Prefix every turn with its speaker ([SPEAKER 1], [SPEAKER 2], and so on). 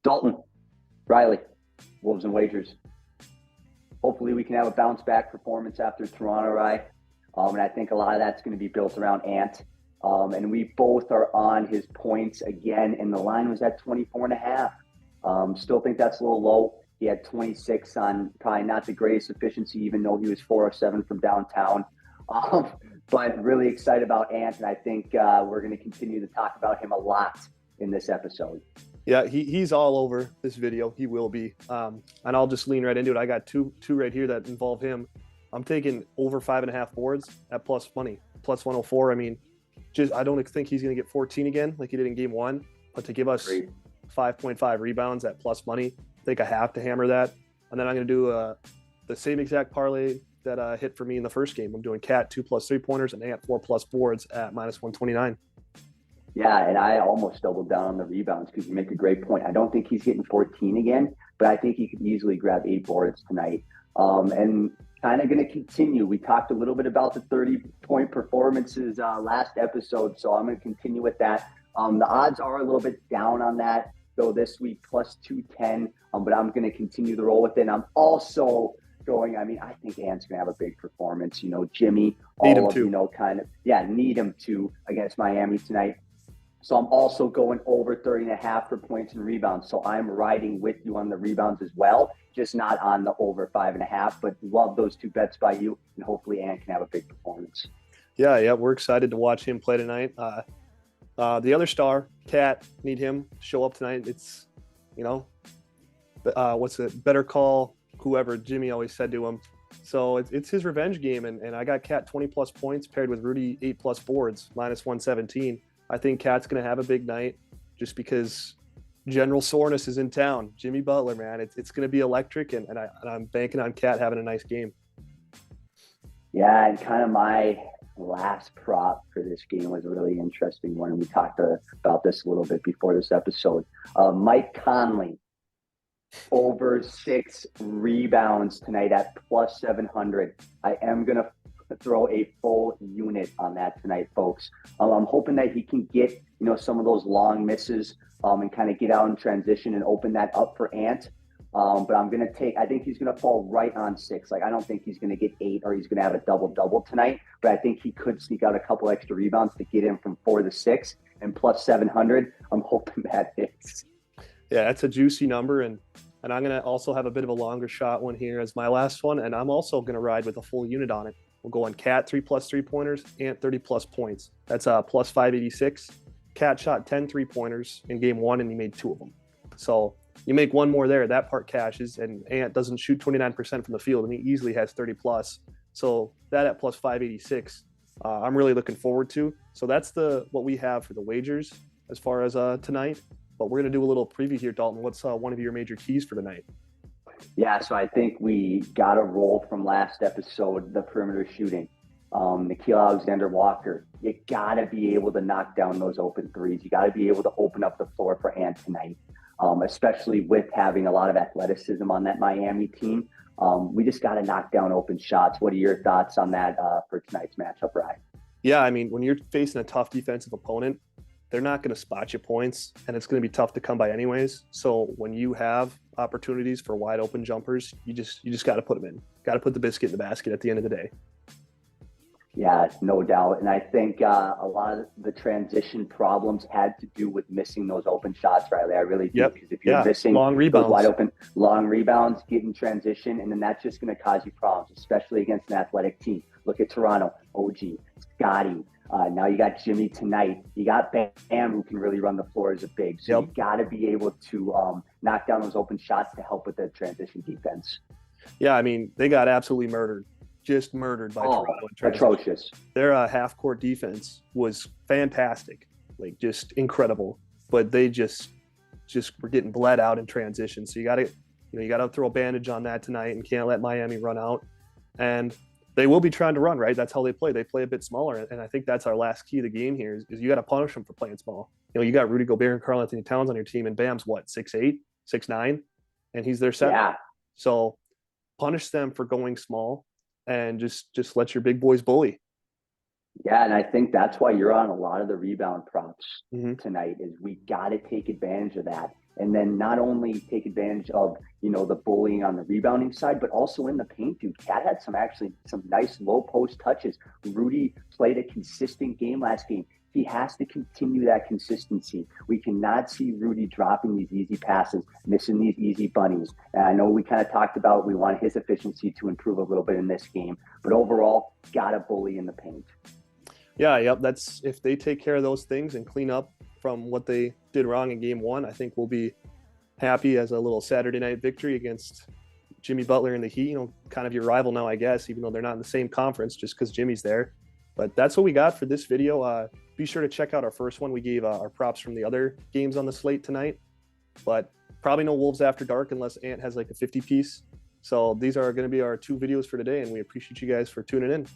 [SPEAKER 1] Dalton, Riley, Wolves and Wagers. Hopefully we can have a bounce back performance after Toronto, right? And I think a lot of that's going to be built around Ant. And we both are on his points again, and the line was at 24 and a half. Still think that's a little low. He had 26 on probably not the greatest efficiency, even though he was 4 of 7 from downtown. But really excited about Ant, and I think we're going to continue to talk about him a lot in this episode.
[SPEAKER 2] Yeah, he's all over this video. He will be. And I'll just lean right into it. I got two right here that involve him. I'm taking over 5.5 boards at plus money, plus 104. I mean, I don't think he's going to get 14 again like he did in game one, but to give us 5.5 rebounds at plus money, I think I have to hammer that. And then I'm going to do the same exact parlay that hit for me in the first game. I'm doing Cat 2+ 3-pointers and Ant 4+ boards at minus 129.
[SPEAKER 1] Yeah, and I almost doubled down on the rebounds because you make a great point. I don't think he's getting 14 again, but I think he could easily grab 8 boards tonight. And kind of going to continue. We talked a little bit about the 30-point performances last episode, so I'm going to continue with that. The odds are a little bit down on that, though this week plus 210, but I'm going to continue to roll with it. And I'm also going, I think Ant's going to have a big performance. Jimmy,
[SPEAKER 2] need him to
[SPEAKER 1] against Miami tonight. So I'm also going over 30.5 for points and rebounds. So I'm riding with you on the rebounds as well, just not on the over 5.5. But love those two bets by you, and hopefully Ant can have a big performance.
[SPEAKER 2] Yeah, we're excited to watch him play tonight. The other star, Cat, need him to show up tonight. It's, better call whoever Jimmy always said to him. So it's his revenge game, and I got Cat 20+ points paired with Rudy 8+ boards, minus 117. I think Cat's going to have a big night just because General Soreness is in town. Jimmy Butler, man, it's going to be electric, and I'm banking on Cat having a nice game.
[SPEAKER 1] Yeah, and kind of my last prop for this game was a really interesting one. We talked about this a little bit before this episode. Mike Conley, over 6 rebounds tonight at plus 700. I am going to throw a full unit on that tonight, folks. I'm hoping that he can get, some of those long misses and kind of get out in transition and open that up for Ant. But I think he's going to fall right on 6. Like, I don't think he's going to get 8 or he's going to have a double double tonight, but I think he could sneak out a couple extra rebounds to get him from 4 to 6 and plus 700. I'm hoping that hits.
[SPEAKER 2] Yeah, that's a juicy number. And I'm going to also have a bit of a longer shot one here as my last one. And I'm also going to ride with a full unit on it. We'll go on Cat 3+ 3-pointers, Ant 30+ points. That's plus 586. Cat shot 10 3-pointers in game one, and he made 2 of them. So you make one more there, that part cashes, and Ant doesn't shoot 29% from the field, and he easily has 30+. So that at plus 586, I'm really looking forward to. So that's what we have for the wagers as far as tonight. But we're going to do a little preview here, Dalton. What's one of your major keys for tonight?
[SPEAKER 1] Yeah, so I think we got a roll from last episode, the perimeter shooting. Nickeil Alexander-Walker, you got to be able to knock down those open threes. You got to be able to open up the floor for Ant tonight, especially with having a lot of athleticism on that Miami team. We just got to knock down open shots. What are your thoughts on that for tonight's matchup, Ryan?
[SPEAKER 2] Yeah, when you're facing a tough defensive opponent, they're not going to spot you points, and it's going to be tough to come by anyways. So when you have opportunities for wide open jumpers, you just got to put them in. Got to put the biscuit in the basket at the end of the day.
[SPEAKER 1] Yeah, no doubt. And I think a lot of the transition problems had to do with missing those open shots, Riley. I really do. Because if you're missing
[SPEAKER 2] long rebounds,
[SPEAKER 1] wide open, long rebounds, get in transition, and then that's just going to cause you problems, especially against an athletic team. Look at Toronto, OG, Scotty. Now you got Jimmy tonight. You got Bam, who can really run the floor as a big. So you got to be able to knock down those open shots to help with the transition defense.
[SPEAKER 2] Yeah, they got absolutely murdered. Just murdered by Toronto.
[SPEAKER 1] Atrocious.
[SPEAKER 2] Their half-court defense was fantastic, just incredible. But they just were getting bled out in transition. So you got to throw a bandage on that tonight and can't let Miami run out. And they will be trying to run, right? That's how they play. They play a bit smaller, and I think that's our last key of the game here is you got to punish them for playing small. You got Rudy Gobert and Karl-Anthony Towns on your team, and Bam's 6'8", 6'9", and he's their center.
[SPEAKER 1] Yeah.
[SPEAKER 2] So punish them for going small, and just let your big boys bully.
[SPEAKER 1] Yeah, and I think that's why you're on a lot of the rebound props tonight. Is we got to take advantage of that. And then not only take advantage of, the bullying on the rebounding side, but also in the paint, dude. Cat had some nice low post touches. Rudy played a consistent game last game. He has to continue that consistency. We cannot see Rudy dropping these easy passes, missing these easy bunnies. And I know we kind of talked about we want his efficiency to improve a little bit in this game, but overall, gotta bully in the paint.
[SPEAKER 2] Yeah, yep. That's if they take care of those things and clean up from what they did wrong in game one, I think we'll be happy as a little Saturday night victory against Jimmy Butler and the Heat. Kind of your rival now, I guess, even though they're not in the same conference, just because Jimmy's there. But that's what we got for this video. Be sure to check out our first one. We gave our props from the other games on the slate tonight, but probably no Wolves After Dark unless Ant has like a 50 piece. So these are going to be our 2 videos for today, and we appreciate you guys for tuning in.